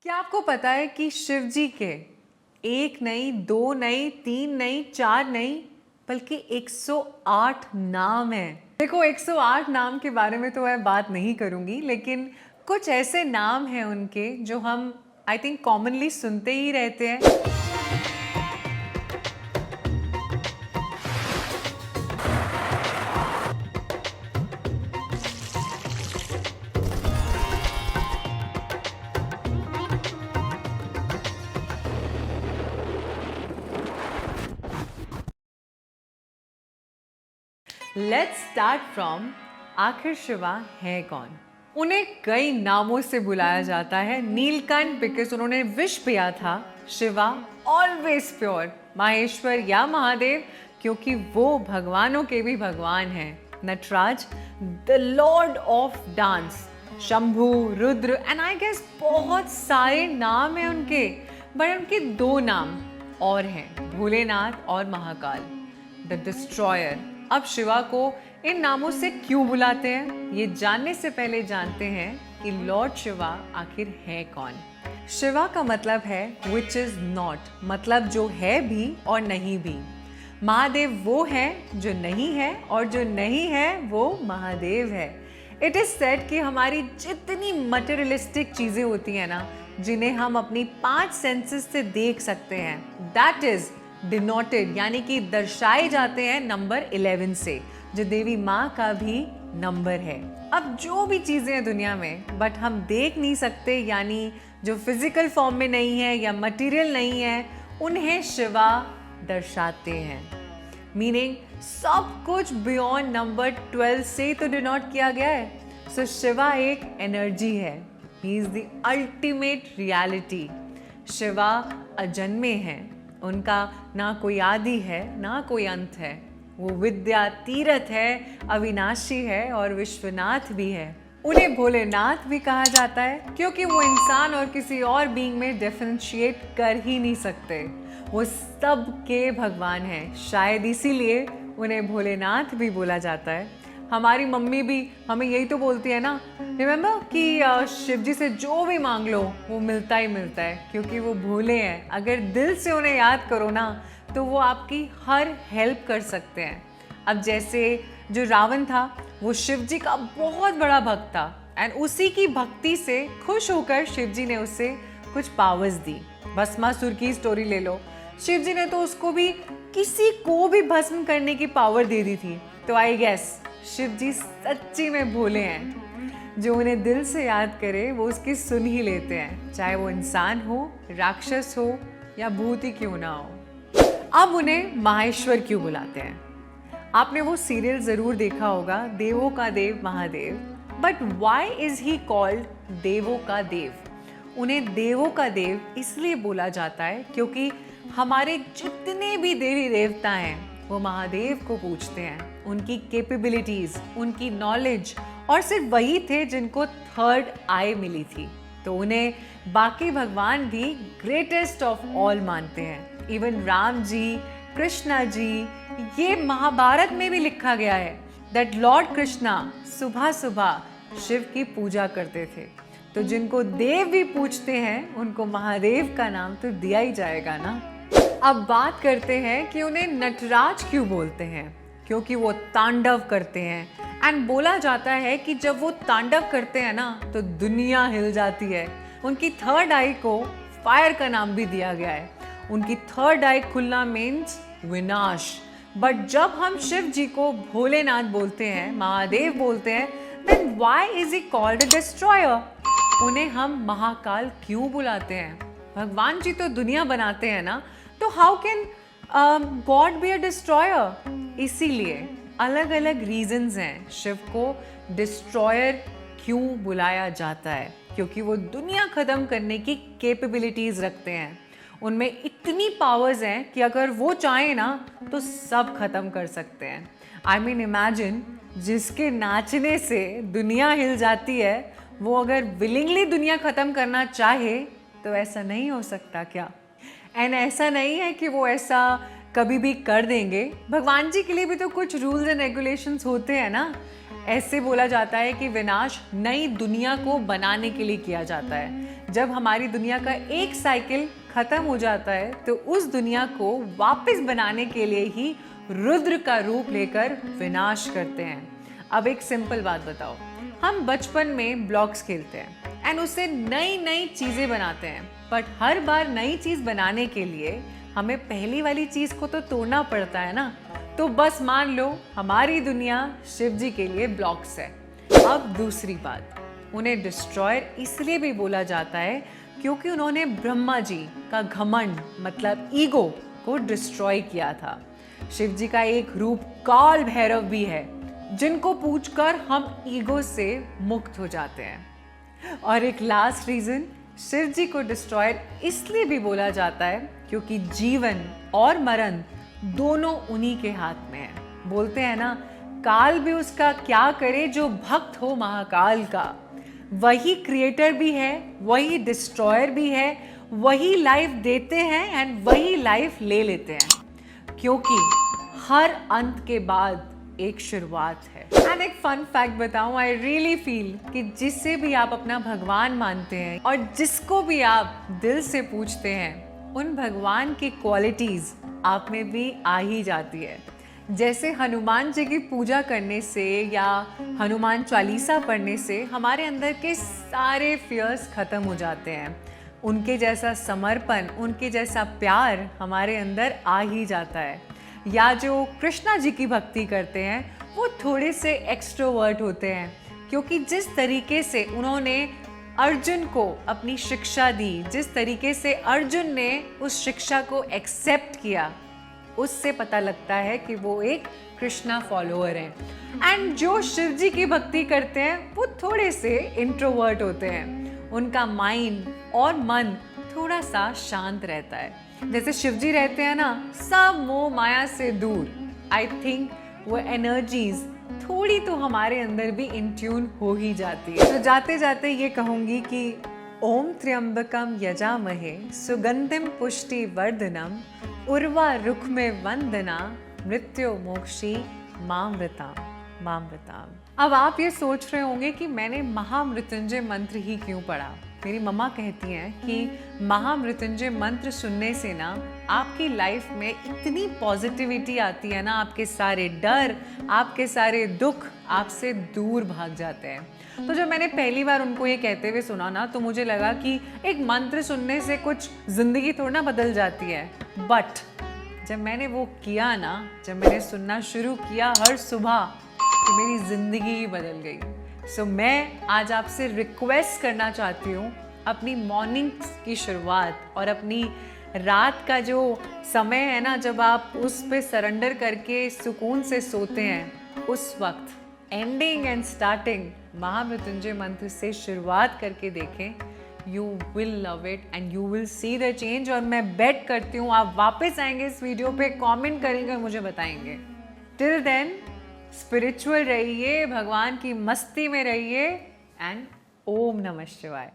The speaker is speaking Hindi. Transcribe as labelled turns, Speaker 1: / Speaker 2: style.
Speaker 1: क्या आपको पता है कि शिव जी के एक नहीं, दो नहीं, तीन नहीं, चार नहीं, बल्कि 108 नाम हैं। देखो, 108 नाम के बारे में तो मैं बात नहीं करूंगी, लेकिन कुछ ऐसे नाम हैं उनके जो हम आई थिंक कॉमनली सुनते ही रहते हैं। लेट्स स्टार्ट फ्रॉम आखिर शिवा है कौन। उन्हें कई नामों से बुलाया जाता है। नीलकंठ बिकॉज उन्होंने विष पिया था, शिवा ऑलवेज प्योर, माहेश्वर या महादेव क्योंकि वो भगवानों के भी भगवान हैं, Nataraja the lord of dance, Shambhu, Rudra and I guess बहुत सारे नाम हैं उनके, बट उनके दो नाम और हैं, भोलेनाथ और महाकाल द डिस्ट्रॉयर। अब शिवा को इन नामों से क्यों बुलाते हैं, ये जानने से पहले जानते हैं कि लॉर्ड शिवा आखिर है कौन। शिवा का मतलब है विच इज नॉट, मतलब जो है भी और नहीं भी। महादेव वो है जो नहीं है, और जो नहीं है वो महादेव है। इट इज सेड कि हमारी जितनी मटेरियलिस्टिक चीजें होती हैं ना, जिन्हें हम अपनी 5 सेंसेस से देख सकते हैं, दैट इज डिनोटेड यानी कि दर्शाए जाते हैं नंबर 11 से, जो देवी माँ का भी नंबर है। अब जो भी चीज़ें हैं दुनिया में बट हम देख नहीं सकते, यानी जो फिजिकल फॉर्म में नहीं है या मटेरियल नहीं है, उन्हें शिवा दर्शाते हैं। मीनिंग सब कुछ बियॉन्ड नंबर 12 से तो डिनोट किया गया है। सो शिवा एक एनर्जी है, he is the ultimate reality. Shiva अजन्मे हैं, उनका ना कोई आदि है ना कोई अंत है। वो विद्या तीरथ है, अविनाशी है और विश्वनाथ भी है। उन्हें भोलेनाथ भी कहा जाता है क्योंकि वो इंसान और किसी और बीइंग में डिफरेंशिएट कर ही नहीं सकते, वो सब के भगवान हैं। शायद इसीलिए उन्हें भोलेनाथ भी बोला जाता है। हमारी मम्मी भी हमें यही तो बोलती है ना, रिमेंबर कि शिव जी से जो भी मांग लो वो मिलता ही मिलता है, क्योंकि वो भोले हैं। अगर दिल से उन्हें याद करो ना तो वो आपकी हर हेल्प कर सकते हैं। अब जैसे जो रावण था, वो शिव जी का बहुत बड़ा भक्त था, एंड उसी की भक्ति से खुश होकर शिव जी ने उसे कुछ पावर्स दी। भस्मासुर की स्टोरी ले लो, शिव जी ने तो उसको भी, किसी को भी भस्म करने की पावर दे दी थी। तो आई गेस शिव जी सच्ची में भोले हैं। जो उन्हें दिल से याद करे वो उसकी सुन ही लेते हैं, चाहे वो इंसान हो, राक्षस हो या भूत ही क्यों ना हो। अब उन्हें माहेश्वर क्यों बुलाते हैं? आपने वो सीरियल जरूर देखा होगा, देवों का देव Mahadev. But why is he called देवों का देव? उन्हें देवों का देव इसलिए बोला जाता है क्योंकि हमारे जितने भी देवी देवता हैं वो महादेव को पूछते हैं। उनकी कैपेबिलिटीज, उनकी नॉलेज, और सिर्फ वही थे जिनको थर्ड आई मिली थी, तो उन्हें बाकी भगवान भी ग्रेटेस्ट ऑफ ऑल मानते हैं। इवन राम जी, कृष्णा जी, ये महाभारत में भी लिखा गया है दैट लॉर्ड कृष्णा सुबह सुबह शिव की पूजा करते थे। तो जिनको देव भी पूछते हैं उनको महादेव का नाम तो दिया ही जाएगा ना। अब बात करते हैं कि उन्हें नटराज क्यों बोलते हैं। क्योंकि वो तांडव करते हैं, एंड बोला जाता है कि जब वो तांडव करते हैं ना तो दुनिया हिल जाती है। उनकी थर्ड आई को फायर का नाम भी दिया गया है। उनकी थर्ड आई खुलना मीन्स विनाश। बट जब हम शिव जी को भोलेनाथ बोलते हैं, महादेव बोलते हैं, then why is he called a destroyer? उन्हें हम महाकाल क्यों बुलाते हैं? भगवान जी तो दुनिया बनाते हैं ना, तो how can God be a destroyer? इसीलिए अलग अलग रीजंस हैं शिव को डिस्ट्रॉयर क्यों बुलाया जाता है, क्योंकि वो दुनिया खत्म करने की कैपेबिलिटीज रखते हैं। उनमें इतनी पावर्स हैं कि अगर वो चाहें ना तो सब खत्म कर सकते हैं। आई मीन इमेजिन, जिसके नाचने से दुनिया हिल जाती है, वो अगर विलिंगली दुनिया खत्म करना चाहे तो ऐसा नहीं हो सकता क्या? एंड ऐसा नहीं है कि वो ऐसा कभी भी कर देंगे। भगवान जी के लिए भी तो कुछ रूल्स एंड रेगुलेशंस होते हैं ना। ऐसे बोला जाता है कि विनाश नई दुनिया को बनाने के लिए किया जाता है। जब हमारी दुनिया का एक साइकिल खत्म हो जाता है तो उस दुनिया को वापस बनाने के लिए ही रुद्र का रूप लेकर विनाश करते हैं। अब एक सिंपल बात बताओ, हम बचपन में ब्लॉक्स खेलते हैं एंड उससे नई नई चीजें बनाते हैं, बट हर बार नई चीज बनाने के लिए हमें पहली वाली चीज को तो तोड़ना पड़ता है ना। तो बस मान लो हमारी दुनिया शिव जी के लिए ब्लॉक्स है। अब दूसरी बात, उन्हें डिस्ट्रॉयर इसलिए भी बोला जाता है क्योंकि उन्होंने ब्रह्मा जी का घमंड मतलब ईगो को डिस्ट्रॉय किया था। शिव जी का एक रूप काल भैरव भी है जिनको पूजकर हम ईगो से मुक्त हो जाते हैं। और एक लास्ट रीजन, शिव जी को डिस्ट्रॉयर इसलिए भी बोला जाता है क्योंकि जीवन और मरण दोनों उन्हीं के हाथ में है। बोलते हैं ना, काल भी उसका क्या करे जो भक्त हो महाकाल का। वही क्रिएटर भी है, वही डिस्ट्रॉयर भी है, वही लाइफ देते हैं एंड वही लाइफ ले लेते हैं, क्योंकि हर अंत के बाद एक शुरुआत है। एंड एक फन फैक्ट बताऊं, आई रियली फील कि जिससे भी आप अपना भगवान मानते हैं और जिसको भी आप दिल से पूछते हैं, उन भगवान की क्वालिटीज आप में भी आ ही जाती है। जैसे हनुमान जी की पूजा करने से या हनुमान चालीसा पढ़ने से हमारे अंदर के सारे फियर्स खत्म हो जाते हैं। उनके जैसा समर्पण, उनके जैसा प्यार हमारे अंदर आ ही जाता है। या जो कृष्णा जी की भक्ति करते हैं वो थोड़े से एक्सट्रोवर्ट होते हैं, क्योंकि जिस तरीके से उन्होंने अर्जुन को अपनी शिक्षा दी, जिस तरीके से अर्जुन ने उस शिक्षा को एक्सेप्ट किया, उससे पता लगता है कि वो एक कृष्णा फॉलोअर हैं। एंड जो शिव जी की भक्ति करते हैं वो थोड़े से इंट्रोवर्ट होते हैं। उनका माइंड और मन थोड़ा सा शांत रहता है। जैसे शिव जी रहते हैं ना, सब मोह माया से दूर। आई थिंक वो एनर्जीज थोड़ी तो हमारे अंदर भी इन ट्यून हो ही जाती है। तो जाते जाते ये कहूँगी कि ओम त्र्यंबकम यजामहे सुगंधिम पुष्टि वर्धनम उर्वा रुख में वंदना मृत्यो मोक्षी मामृताम। अब आप ये सोच रहे होंगे कि मैंने महामृत्युंजय मंत्र ही क्यों पढ़ा। मेरी मम्मा कहती हैं कि महामृत्युंजय मंत्र सुनने से ना आपकी लाइफ में इतनी पॉजिटिविटी आती है ना, आपके सारे डर, आपके सारे दुख आपसे दूर भाग जाते हैं। तो जब मैंने पहली बार उनको ये कहते हुए सुना ना, तो मुझे लगा कि एक मंत्र सुनने से कुछ जिंदगी थोड़ा ना बदल जाती है। बट जब मैंने वो किया ना, जब मैंने सुनना शुरू किया हर सुबह, तो मेरी जिंदगी ही बदल गई। सो मैं आज आपसे रिक्वेस्ट करना चाहती हूँ, अपनी मॉर्निंग की शुरुआत और अपनी रात का जो समय है ना, जब आप उस पे सरेंडर करके सुकून से सोते हैं, उस वक्त एंडिंग एंड स्टार्टिंग महामृत्युंजय मंत्र से शुरुआत करके देखें। You will love it and you will see the change. और मैं बेट करती हूँ आप वापस आएंगे इस वीडियो पे, कमेंट करेंगे और मुझे बताएंगे। टिल देन स्पिरिचुअल रहिए, भगवान की मस्ती में रहिए एंड ओम नमः शिवाय।